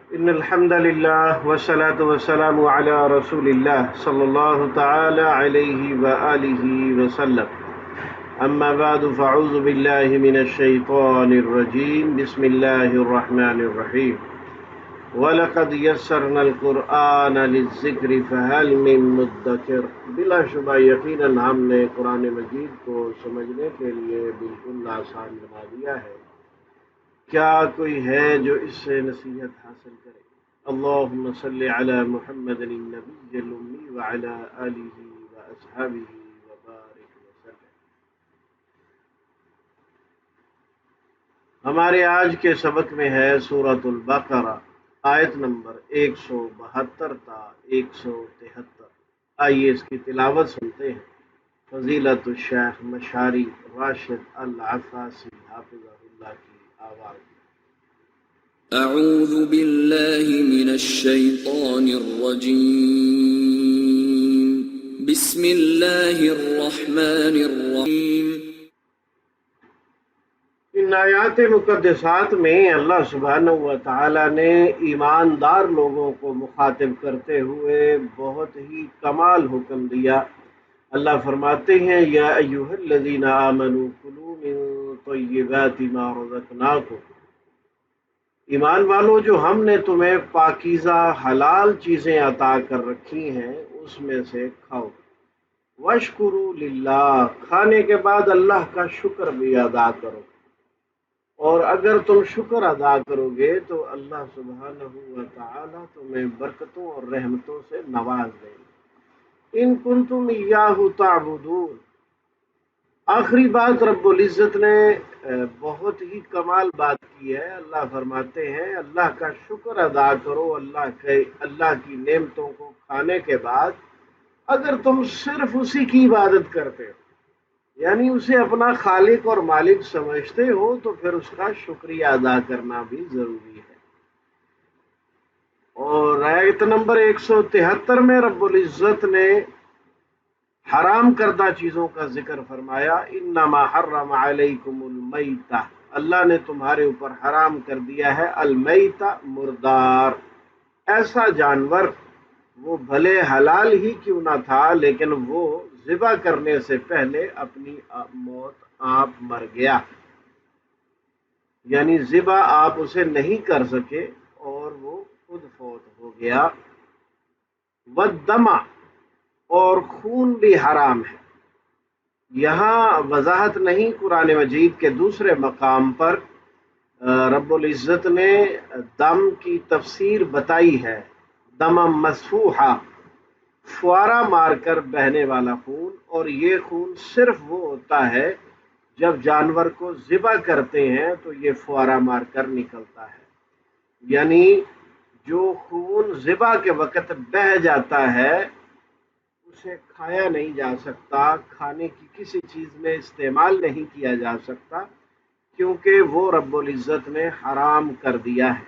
إن الحمد لله والصلاة والسلام على رسول الله صلى الله تعالى عليه وآله وسلم. أما بعد فأعوذ بالله من الشيطان الرجيم. بسم الله الرحمن الرحيم. وَلَقَدْ يَسَّرْنَا الْقُرْآنَ لِلذِّكْرِ فَهَلْ مِن مُّدَّكِرٍ. بلا شبہ یقیناً ہم نے قرآن مجید کو سمجھنے کے لیے بالکل آسان بنا دیا ہے. کیا کوئی ہے جو اس سے نصیحت حاصل کرے؟ اللہم صلی علی محمد النبی الامی وعلی آلہ واصحابہ وبارک وسلم. ہمارے آج کے سبق میں ہے سورۃ البقرہ، آیت نمبر 172 تا 173. آئیے اس کی تلاوت سنتے ہیں. فضیلت الشیخ مشاری راشد العفاسی حافظہ اللہ کی آواز. اعوذ باللہ من الشیطان الرجیم. بسم اللہ الرحمن الرحیم. ان آیات مقدسات میں اللہ سبحانہ و تعالی نے ایماندار لوگوں کو مخاطب کرتے ہوئے بہت ہی کمال حکم دیا. اللہ فرماتے ہیں یا ایھا الذین آمنوا کلوا من طیبات ما رزقناکم. ایمان والو، جو ہم نے تمہیں پاکیزہ حلال چیزیں عطا کر رکھی ہیں اس میں سے کھاؤ. واشکروا للہ، کھانے کے بعد اللہ کا شکر بھی ادا کرو. اور اگر تم شکر ادا کرو گے تو اللہ سبحانہ و تعالیٰ تمہیں برکتوں اور رحمتوں سے نواز دیں گے. ان کنتم ایاہ تعبدون. آخری بات رب العزت نے بہت ہی کمال بات کی ہے. اللہ فرماتے ہیں اللہ کا شکر ادا کرو اللہ کی نعمتوں کو کھانے کے بعد. اگر تم صرف اسی کی عبادت کرتے ہو، یعنی اسے اپنا خالق اور مالک سمجھتے ہو، تو پھر اس کا شکریہ ادا کرنا بھی ضروری ہے. اور آیت نمبر 173 میں رب العزت نے حرام کردہ چیزوں کا ذکر فرمایا. انما حرم علیکم المیتہ، اللہ نے تمہارے اوپر حرام کر دیا ہے المیتہ، مردار. ایسا جانور وہ بھلے حلال ہی کیوں نہ تھا، لیکن وہ ذبح کرنے سے پہلے اپنی موت آپ مر گیا، یعنی ذبح آپ اسے نہیں کر سکے اور وہ خود فوت ہو گیا. والدم، اور خون بھی حرام ہے. یہاں وضاحت نہیں، قرآن مجید کے دوسرے مقام پر رب العزت نے دم کی تفسیر بتائی ہے. دم مسفوحہ، فوارہ مار کر بہنے والا خون. اور یہ خون صرف وہ ہوتا ہے جب جانور کو ذبح کرتے ہیں تو یہ فوارہ مار کر نکلتا ہے. یعنی جو خون ذبح کے وقت بہہ جاتا ہے اسے کھایا نہیں جا سکتا، کھانے کی کسی چیز میں استعمال نہیں کیا جا سکتا، کیونکہ وہ رب العزت نے حرام کر دیا ہے.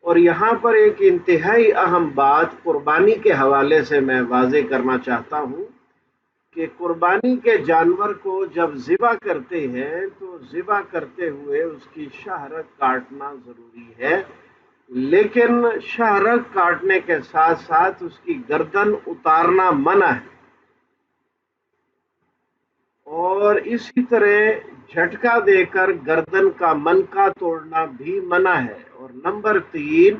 اور یہاں پر ایک انتہائی اہم بات قربانی کے حوالے سے میں واضح کرنا چاہتا ہوں کہ قربانی کے جانور کو جب ذبح کرتے ہیں تو ذبح کرتے ہوئے اس کی شہرگ کاٹنا ضروری ہے، لیکن شہرگ کاٹنے کے ساتھ ساتھ اس کی گردن اتارنا منع ہے. اور اسی طرح جھٹکا دے کر گردن کا منکا توڑنا بھی منع ہے. اور نمبر 3،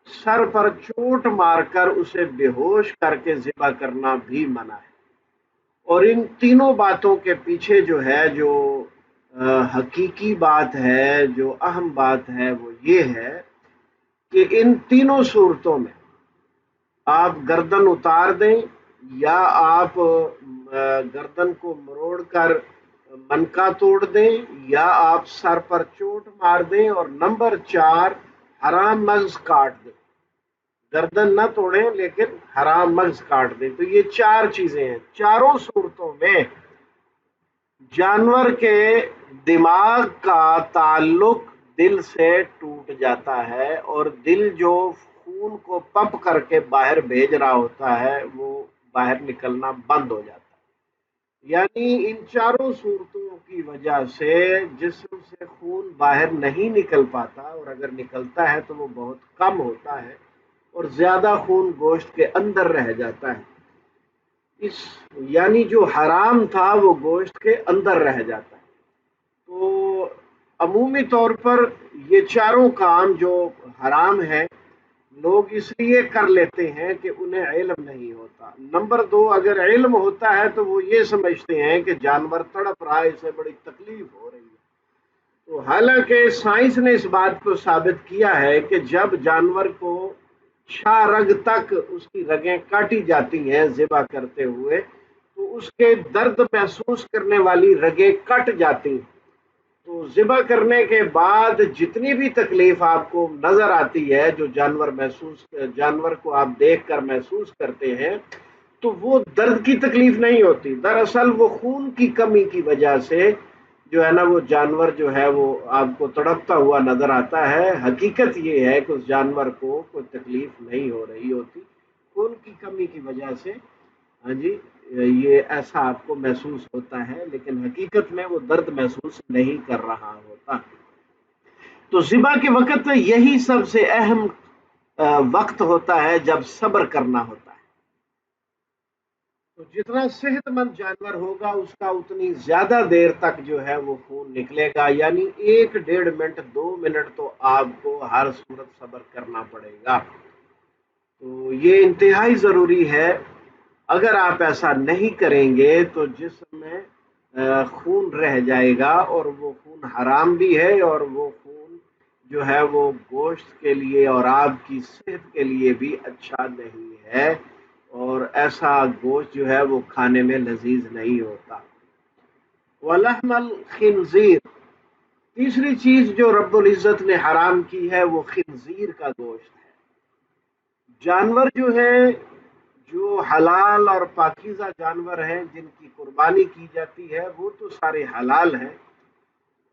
سر پر چوٹ مار کر اسے بے ہوش کر کے ذبح کرنا بھی منع ہے. اور ان تینوں باتوں کے پیچھے جو ہے، جو حقیقی بات ہے، جو اہم بات ہے، وہ یہ ہے کہ ان تینوں صورتوں میں آپ گردن اتار دیں، یا آپ گردن کو مروڑ کر منکا توڑ دیں، یا آپ سر پر چوٹ مار دیں، اور نمبر 4، حرام مغز کاٹ دیں. گردن نہ توڑیں لیکن حرام مغز کاٹ دیں. تو یہ 4 چیزیں ہیں. چاروں صورتوں میں جانور کے دماغ کا تعلق دل سے ٹوٹ جاتا ہے، اور دل جو خون کو پمپ کر کے باہر بھیج رہا ہوتا ہے وہ باہر نکلنا بند ہو جاتا ہے. یعنی ان چاروں صورتوں کی وجہ سے جسم سے خون باہر نہیں نکل پاتا، اور اگر نکلتا ہے تو وہ بہت کم ہوتا ہے، اور زیادہ خون گوشت کے اندر رہ جاتا ہے۔ اس یعنی جو حرام تھا وہ گوشت کے اندر رہ جاتا ہے۔ تو عمومی طور پر یہ چاروں کام جو حرام ہے لوگ اس لیے کر لیتے ہیں کہ انہیں علم نہیں ہوتا۔ نمبر دو، اگر علم ہوتا ہے تو وہ یہ سمجھتے ہیں کہ جانور تڑپ رہا ہے، اسے بڑی تکلیف ہو رہی ہے۔ تو حالانکہ سائنس نے اس بات کو ثابت کیا ہے کہ جب جانور کو شاہ رگ تک اس کی رگیں کاٹی جاتی ہیں ذبح کرتے ہوئے، تو اس کے درد محسوس کرنے والی رگیں کٹ جاتی ہیں۔ تو ذبح کرنے کے بعد جتنی بھی تکلیف آپ کو نظر آتی ہے، جو جانور کو آپ دیکھ کر محسوس کرتے ہیں، تو وہ درد کی تکلیف نہیں ہوتی، دراصل وہ خون کی کمی کی وجہ سے جو ہے نا وہ جانور جو ہے وہ آپ کو تڑپتا ہوا نظر آتا ہے۔ حقیقت یہ ہے کہ اس جانور کو کوئی تکلیف نہیں ہو رہی ہوتی، خون کی کمی کی وجہ سے ہاں جی یہ ایسا آپ کو محسوس ہوتا ہے، لیکن حقیقت میں وہ درد محسوس نہیں کر رہا ہوتا۔ تو ذبح کے وقت یہی سب سے اہم وقت ہوتا ہے جب صبر کرنا ہوتا ہے۔ تو جتنا صحت مند جانور ہوگا اس کا اتنی زیادہ دیر تک جو ہے وہ خون نکلے گا، یعنی 1 ڈیڑھ منٹ 2 منٹ تو آپ کو ہر صورت صبر کرنا پڑے گا۔ تو یہ انتہائی ضروری ہے۔ اگر آپ ایسا نہیں کریں گے تو جسم میں خون رہ جائے گا، اور وہ خون حرام بھی ہے، اور وہ خون جو ہے وہ گوشت کے لیے اور آپ کی صحت کے لیے بھی اچھا نہیں ہے، اور ایسا گوشت جو ہے وہ کھانے میں لذیذ نہیں ہوتا۔ وَلَحْمَ الْخِنزِيرِ، تیسری چیز جو رب العزت نے حرام کی ہے وہ خنزیر کا گوشت ہے۔ جانور جو ہے جو حلال اور پاکیزہ جانور ہیں جن کی قربانی کی جاتی ہے وہ تو سارے حلال ہیں،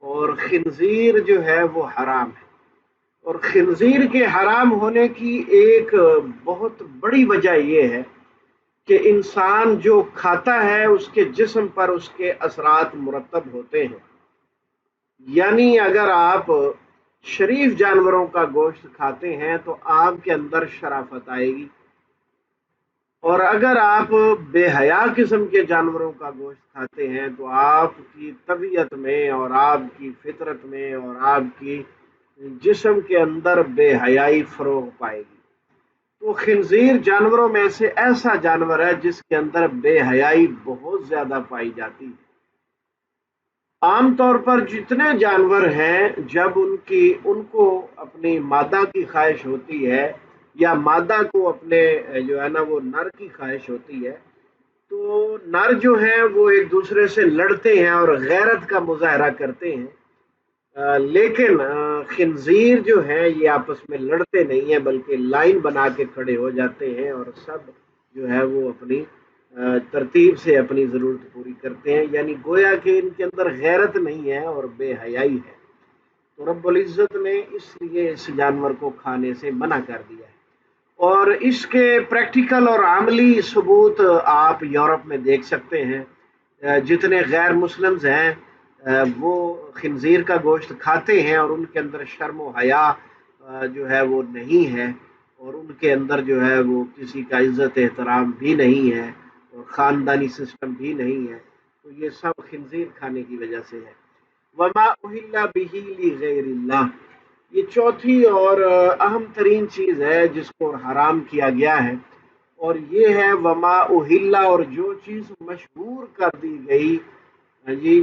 اور خنزیر جو ہے وہ حرام ہے۔ اور خنزیر کے حرام ہونے کی ایک بہت بڑی وجہ یہ ہے کہ انسان جو کھاتا ہے اس کے جسم پر اس کے اثرات مرتب ہوتے ہیں۔ یعنی اگر آپ شریف جانوروں کا گوشت کھاتے ہیں تو آپ کے اندر شرافت آئے گی، اور اگر آپ بے حیا قسم کے جانوروں کا گوشت کھاتے ہیں تو آپ کی طبیعت میں اور آپ کی فطرت میں اور آپ کی جسم کے اندر بے حیائی فروغ پائے گی۔ تو خنزیر جانوروں میں سے ایسا جانور ہے جس کے اندر بے حیائی بہت زیادہ پائی جاتی ہے۔ عام طور پر جتنے جانور ہیں جب ان کو اپنی مادہ کی خواہش ہوتی ہے، یا مادہ کو اپنے جو ہے نا وہ نر کی خواہش ہوتی ہے، تو نر جو ہیں وہ ایک دوسرے سے لڑتے ہیں اور غیرت کا مظاہرہ کرتے ہیں، لیکن خنزیر جو ہیں یہ آپس میں لڑتے نہیں ہیں بلکہ لائن بنا کے کھڑے ہو جاتے ہیں، اور سب جو ہے وہ اپنی ترتیب سے اپنی ضرورت پوری کرتے ہیں، یعنی گویا کہ ان کے اندر غیرت نہیں ہے اور بے حیائی ہے۔ تو رب العزت نے اس لیے اس جانور کو کھانے سے منع کر دیا ہے، اور اس کے پریکٹیکل اور عملی ثبوت آپ یورپ میں دیکھ سکتے ہیں۔ جتنے غیر مسلمز ہیں وہ خنزیر کا گوشت کھاتے ہیں، اور ان کے اندر شرم و حیا جو ہے وہ نہیں ہے، اور ان کے اندر جو ہے وہ کسی کا عزت احترام بھی نہیں ہے، اور خاندانی سسٹم بھی نہیں ہے۔ تو یہ سب خنزیر کھانے کی وجہ سے ہے۔ وما اہل بہ لغیر اللہ، یہ چوتھی اور اہم ترین چیز ہے جس کو حرام کیا گیا ہے، اور یہ ہے وما اہل، اور جو چیز مشہور کر دی گئی جی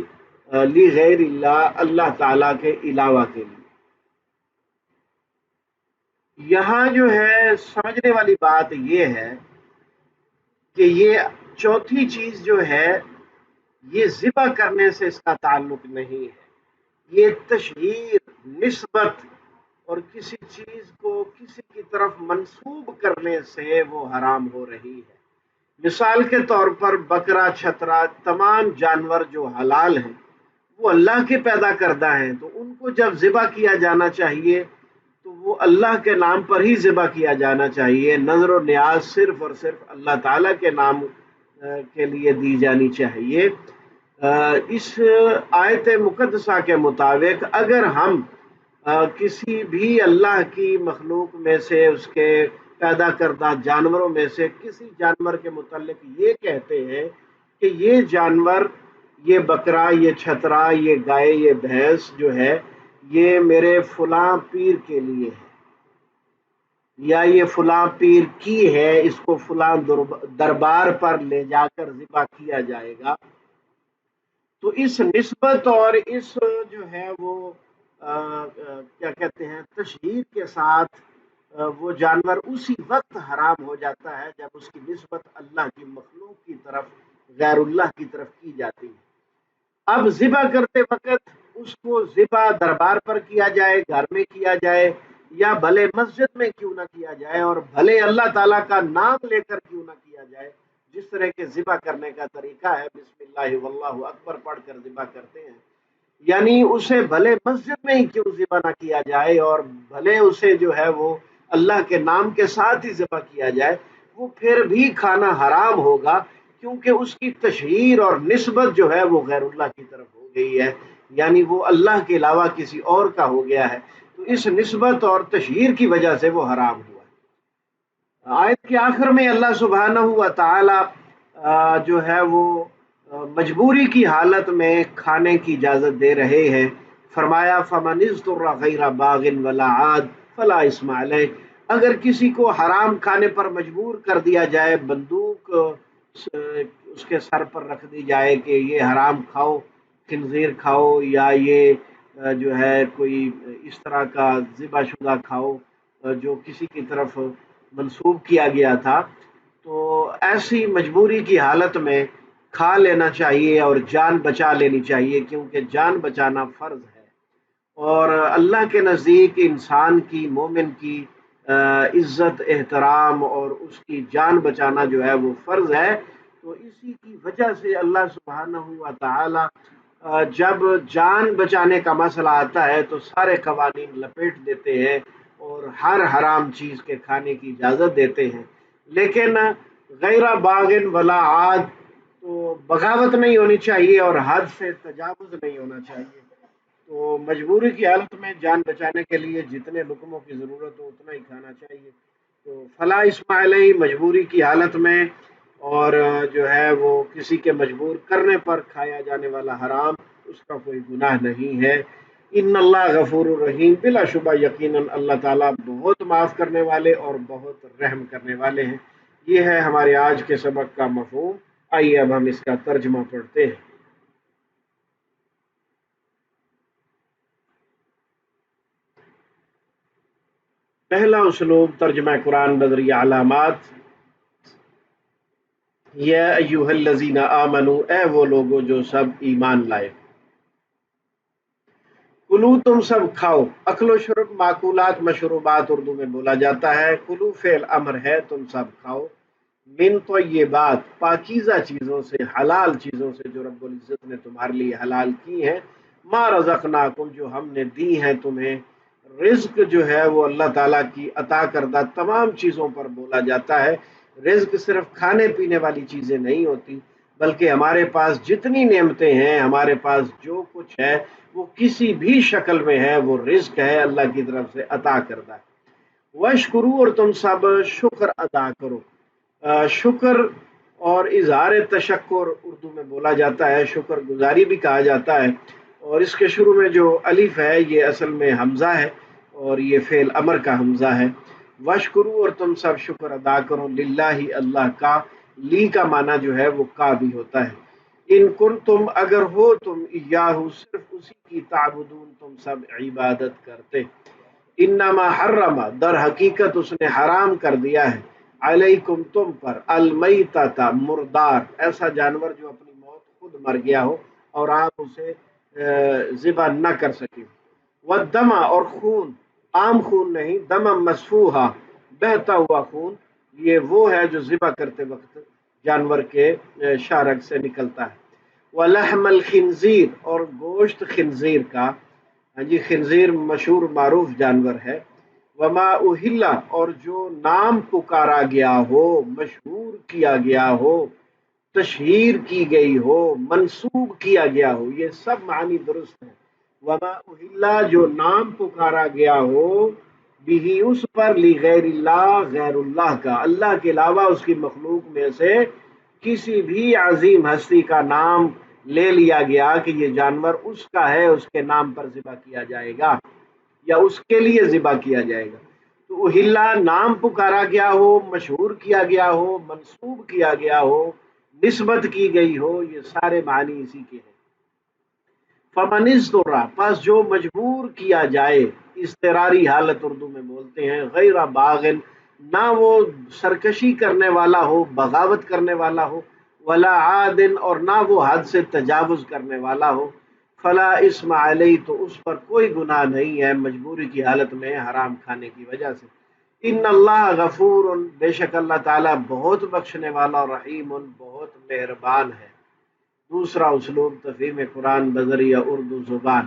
لغیر اللہ، اللہ تعالی کے علاوہ کے لیے۔ یہاں جو ہے سمجھنے والی بات یہ ہے کہ یہ چوتھی چیز جو ہے یہ ذبح کرنے سے اس کا تعلق نہیں ہے، یہ تشہیر، نسبت اور کسی چیز کو کسی کی طرف منسوب کرنے سے وہ حرام ہو رہی ہے۔ مثال کے طور پر بکرا، چھترا، تمام جانور جو حلال ہیں وہ اللہ کے پیدا کردہ ہیں، تو ان کو جب ذبح کیا جانا چاہیے تو وہ اللہ کے نام پر ہی ذبح کیا جانا چاہیے، نظر و نیاز صرف اور صرف اللہ تعالیٰ کے نام کے لیے دی جانی چاہیے۔ اس آیت مقدسہ کے مطابق اگر ہم کسی بھی اللہ کی مخلوق میں سے، اس کے پیدا کردہ جانوروں میں سے کسی جانور کے متعلق یہ کہتے ہیں کہ یہ جانور، یہ بکرا، یہ چھترا، یہ گائے، یہ بھینس جو ہے یہ میرے فلاں پیر کے لیے ہے، یا یہ فلاں پیر کی ہے، اس کو فلاں دربار پر لے جا کر ذبح کیا جائے گا، تو اس نسبت اور اس جو ہے وہ کیا کہتے ہیں تشہیر کے ساتھ وہ جانور اسی وقت حرام ہو جاتا ہے جب اس کی نسبت اللہ کی مخلوق کی طرف، غیر اللہ کی طرف کی جاتی ہے۔ اب ذبح کرتے وقت اس کو ذبح دربار پر کیا جائے، گھر میں کیا جائے، یا بھلے مسجد میں کیوں نہ کیا جائے، اور بھلے اللہ تعالیٰ کا نام لے کر کیوں نہ کیا جائے، جس طرح کے ذبح کرنے کا طریقہ ہے بسم اللہ واللہ اکبر پڑھ کر ذبح کرتے ہیں، یعنی اسے بھلے مسجد میں ہی کیوں ذبح نہ کیا جائے، اور بھلے اسے جو ہے وہ اللہ کے نام کے ساتھ ہی ذبح کیا جائے، وہ پھر بھی کھانا حرام ہوگا، کیونکہ اس کی تشہیر اور نسبت جو ہے وہ غیر اللہ کی طرف ہو گئی ہے، یعنی وہ اللہ کے علاوہ کسی اور کا ہو گیا ہے، تو اس نسبت اور تشہیر کی وجہ سے وہ حرام ہوا ہے۔ آیت کے آخر میں اللہ سبحانہ و تعالی جو ہے وہ مجبوری کی حالت میں کھانے کی اجازت دے رہے ہیں۔ فرمایا فَمَنِ اضْطُرَّ غَيْرَ بَاغٍ وَلَا عَادٍ فَلَا إِثْمَ عَلَيْهِ، اگر کسی کو حرام کھانے پر مجبور کر دیا جائے، بندوق اس کے سر پر رکھ دی جائے کہ یہ حرام کھاؤ، خنزیر کھاؤ، یا یہ جو ہے کوئی اس طرح کا ذبح شدہ کھاؤ جو کسی کی طرف منسوب کیا گیا تھا، تو ایسی مجبوری کی حالت میں کھا لینا چاہیے اور جان بچا لینی چاہیے، کیونکہ جان بچانا فرض ہے، اور اللہ کے نزدیک انسان کی، مومن کی عزت، احترام اور اس کی جان بچانا جو ہے وہ فرض ہے۔ تو اسی کی وجہ سے اللہ سبحانہ و تعالی جب جان بچانے کا مسئلہ آتا ہے تو سارے قوانین لپیٹ دیتے ہیں اور ہر حرام چیز کے کھانے کی اجازت دیتے ہیں، لیکن غیر باغن ولا عاد، تو بغاوت نہیں ہونی چاہیے اور حد سے تجاوز نہیں ہونا چاہیے۔ تو مجبوری کی حالت میں جان بچانے کے لیے جتنے لقموں کی ضرورت ہو اتنا ہی کھانا چاہیے۔ تو فلا اسم علیہ، مجبوری کی حالت میں، اور جو ہے وہ کسی کے مجبور کرنے پر کھایا جانے والا حرام، اس کا کوئی گناہ نہیں ہے۔ ان اللہ غفور الرحیم، بلا شبہ یقیناً اللہ تعالیٰ بہت معاف کرنے والے اور بہت رحم کرنے والے ہیں۔ یہ ہے ہمارے آج کے سبق کا مفہوم۔ آئیے اب ہم اس کا ترجمہ پڑھتے ہیں۔ پہلا اسلوب ترجمہ قرآن بذریعہ علامات۔ یا ایھا الذین آمنوا، اے وہ لوگو جو سب ایمان لائے، کلو تم سب کھاؤ، اکل و شرب معقولات مشروبات اردو میں بولا جاتا ہے، کلو فعل امر ہے، تم سب کھاؤ، من طیبات پاکیزہ چیزوں سے، حلال چیزوں سے جو رب العزت نے تمہارے لیے حلال کی ہیں، ما رزقناکم جو ہم نے دی ہیں تمہیں۔ رزق جو ہے وہ اللہ تعالیٰ کی عطا کردہ تمام چیزوں پر بولا جاتا ہے۔ رزق صرف کھانے پینے والی چیزیں نہیں ہوتی، بلکہ ہمارے پاس جتنی نعمتیں ہیں، ہمارے پاس جو کچھ ہے وہ کسی بھی شکل میں ہے، وہ رزق ہے، اللہ کی طرف سے عطا کردہ ہے۔ وشکرو، اور تم سب شکر ادا کرو۔ شکر اور اظہار تشکر اردو میں بولا جاتا ہے، شکر گزاری بھی کہا جاتا ہے، اور اس کے شروع میں جو الف ہے یہ اصل میں حمزہ ہے اور یہ فعل امر کا حمزہ ہے۔ وشکرو، اور تم سب شکر ادا کرو، للہ اللہ کا، لی کا معنی جو ہے وہ کا بھی ہوتا ہے۔ ان کن تم اگر ہو تم، یاہو صرف اسی کی، تعبدون تم سب عبادت کرتے۔ انما حرم، در حقیقت اس نے حرام کر دیا ہے، علیکم تم پر، المیتۃ مردار، ایسا جانور جو اپنی موت خود مر گیا ہو اور آپ اسے ذبح نہ کر سکیں، والدم، اور خون، عام خون نہیں، دم مسفوحا، بہتا ہوا خون، یہ وہ ہے جو ذبح کرتے وقت جانور کے شارک سے نکلتا ہے۔ ولحم الخنزیر، اور گوشت خنزیر کا، ہاں جی، خنزیر مشہور معروف جانور ہے۔ وما اہلا، اور جو نام پکارا گیا ہو، مشہور کیا گیا ہو، تشہیر کی گئی ہو، منسوب کیا گیا ہو، یہ سب معنی درست ہیں۔ وما اہلا جو نام پکارا گیا ہو، بھی اس پر، لغیر اللہ غیر اللہ کا، اللہ کے علاوہ اس کی مخلوق میں سے کسی بھی عظیم ہستی کا نام لے لیا گیا کہ یہ جانور اس کا ہے، اس کے نام پر ذبح کیا جائے گا یا اس کے لیے ذبح کیا جائے گا۔ تو اہلا نام پکارا گیا ہو، مشہور کیا گیا ہو، منسوب کیا گیا ہو، نسبت کی گئی ہو، یہ سارے معنی اسی کے ہیں۔ فمن اضطر، پس جو مجبور کیا جائے، اضطراری حالت اردو میں بولتے ہیں، غیر باغن، نہ وہ سرکشی کرنے والا ہو، بغاوت کرنے والا ہو، ولا عادن، اور نہ وہ حد سے تجاوز کرنے والا ہو، فلا اسم علیہ، تو اس پر کوئی گناہ نہیں ہے مجبوری کی حالت میں حرام کھانے کی وجہ سے۔ ان اللہ غفور، بے شک اللہ تعالیٰ بہت بخشنے والا، اور رحیم، بہت مہربان ہے۔ دوسرا اسلوب تفہیم قرآن بذریعہ اردو زبان۔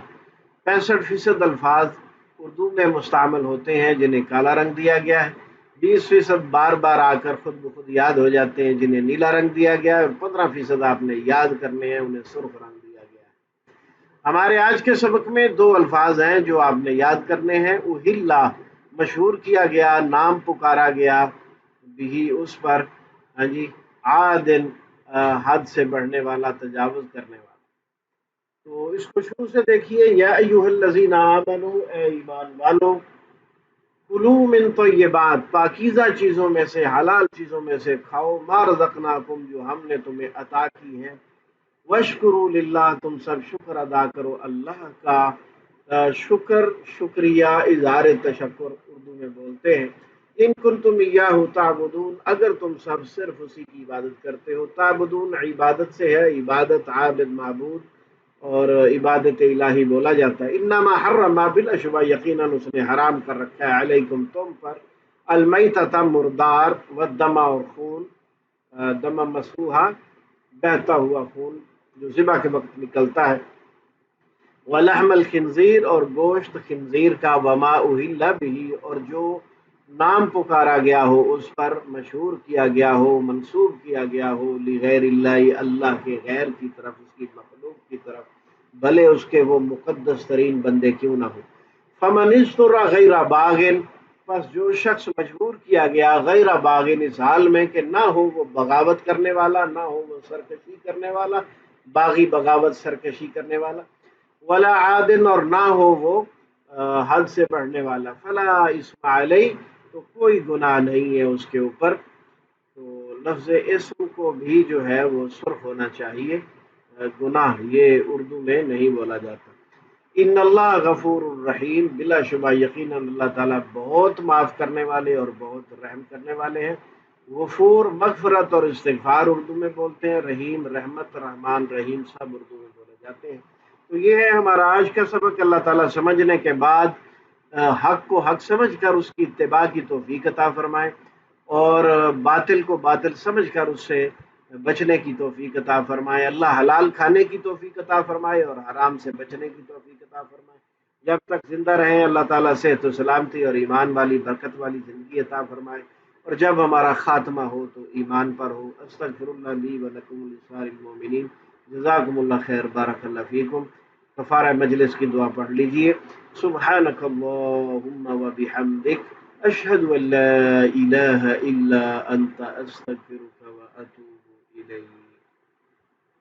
65% الفاظ اردو میں مستعمل ہوتے ہیں جنہیں کالا رنگ دیا گیا ہے، 20% بار بار آ کر خود بخود یاد ہو جاتے ہیں جنہیں نیلا رنگ دیا گیا ہے، اور 15% آپ نے یاد کرنے ہیں، انہیں سرخ رنگ دیا گیا ہے۔ ہمارے آج کے سبق میں 2 الفاظ ہیں جو آپ نے یاد کرنے ہیں۔ اہلا مشہور کیا گیا، نام پکارا گیا، بھی اس پر، ہاں جی، عادن حد سے بڑھنے والا، تجاوز کرنے والا۔ تو اس کو شروع سے دیکھیے، یا ایھا الذین آمنوا، اے ایمان والو، کلوا من طیبات، پاکیزہ چیزوں میں سے، حلال چیزوں میں سے کھاؤ، ما رزقناکم، جو ہم نے تمہیں عطا کی ہیں، واشکروا للہ، تم سب شکر ادا کرو اللہ کا۔ شکر، شکریہ، اظہار تشکر اردو میں بولتے ہیں۔ ان کنتم ایاہ تعبدون، اگر تم سب صرف اسی کی عبادت کرتے ہو۔ تعبدون عبادت سے ہے، عبادت عابد معبود اور عبادت الہی بولا جاتا ہے۔ انما حرم بالاشبہ، یقیناً اس نے حرام کر رکھا ہے، علیکم تم پر، المیتۃ مردار، والدم اور خون، دم مسفوحہ بہتا ہوا خون جو ذبح کے وقت نکلتا ہے، ولحم الخنزیر اور گوشت خنزیر کا، وما اہل به، اور جو نام پکارا گیا ہو اس پر، مشہور کیا گیا ہو، منسوب کیا گیا ہو، لغیر اللہ، اللہ کے غیر کی طرف، اس کی مخلوق کی طرف، بھلے اس کے وہ مقدس ترین بندے کیوں نہ ہو۔ فمن اضطر غیر باغن، پس جو شخص مجبور کیا گیا، غیر باغن، اس حال میں کہ نہ ہو وہ بغاوت کرنے والا، نہ ہو وہ سرکشی کرنے والا، باغی بغاوت سرکشی کرنے والا، ولا عادن، اور نہ ہو وہ حد سے بڑھنے والا، فلا اسم علیہ، تو کوئی گناہ نہیں ہے اس کے اوپر۔ تو لفظ اسم کو بھی جو ہے وہ سرخ ہونا چاہیے، گناہ یہ اردو میں نہیں بولا جاتا۔ ان اللہ غفور الرحیم، بلا شبہ یقیناً اللہ تعالیٰ بہت معاف کرنے والے اور بہت رحم کرنے والے ہیں۔ غفور مغفرت اور استغفار اردو میں بولتے ہیں، رحیم رحمت، رحمان رحیم سب اردو میں بولے جاتے ہیں۔ تو یہ ہے ہمارا آج کا سبق۔ اللہ تعالیٰ سمجھنے کے بعد حق کو حق سمجھ کر اس کی اتباع کی توفیق عطا فرمائے، اور باطل کو باطل سمجھ کر اس سے بچنے کی توفیق عطا فرمائے۔ اللہ حلال کھانے کی توفیق عطا فرمائے اور حرام سے بچنے کی توفیق عطا فرمائے۔ جب تک زندہ رہیں اللہ تعالیٰ صحت و سلامتی اور ایمان والی برکت والی زندگی عطا فرمائے، اور جب ہمارا خاتمہ ہو تو ایمان پر ہو۔ استغفر اللہ لی و لکم ولسائر المؤمنین، جزاکم اللہ خیر، بارک اللہ فیکم۔ کفارہ مجلس کی دعا پڑھ لیجئے۔ سبحانک اللہم و بحمدک، اشہد ان لا الہ الا انت، استغفرک و اتوب الیک۔